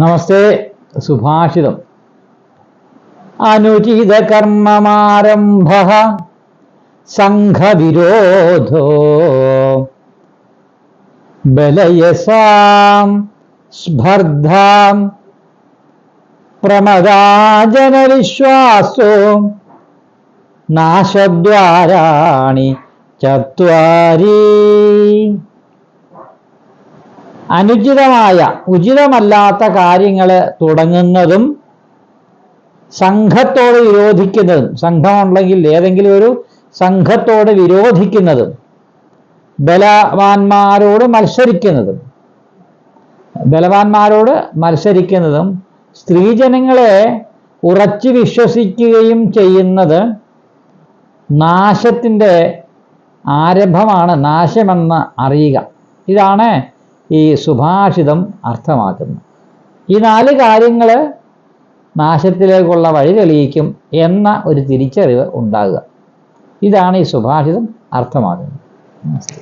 നമസ്തേ. സുഭാഷിതം. അനുചിത കർമ്മമാരംഭ സംഘവിരോധോ ബലയസാം സ്പർദ്ധാം പ്രമദാജനവിശ്വാസോ നാശദ്വാരാണി ചത്വാരി. അനുചിതമായ ഉചിതമല്ലാത്ത കാര്യങ്ങൾ തുടങ്ങുന്നതും സംഘത്തോട് വിരോധിക്കുന്നതും, സംഘമുണ്ടെങ്കിൽ ഏതെങ്കിലും ഒരു സംഘത്തോട് വിരോധിക്കുന്നതും, ബലവാന്മാരോട് മത്സരിക്കുന്നതും സ്ത്രീജനങ്ങളെ ഉറച്ചു വിശ്വസിക്കുകയും ചെയ്യുന്നത് നാശത്തിൻ്റെ ആരംഭമാണ്. നാശമെന്ന് അറിയുക. ഇതാണ് ഈ സുഭാഷിതം അർത്ഥമാക്കുന്നത്. ഈ 4 കാര്യങ്ങൾ നാശത്തിലേക്കുള്ള വഴി തെളിയിക്കും എന്ന ഒരു തിരിച്ചറിവ് ഉണ്ടാകുക. ഇതാണ് ഈ സുഭാഷിതം അർത്ഥമാക്കുന്നത്. നമസ്തേ.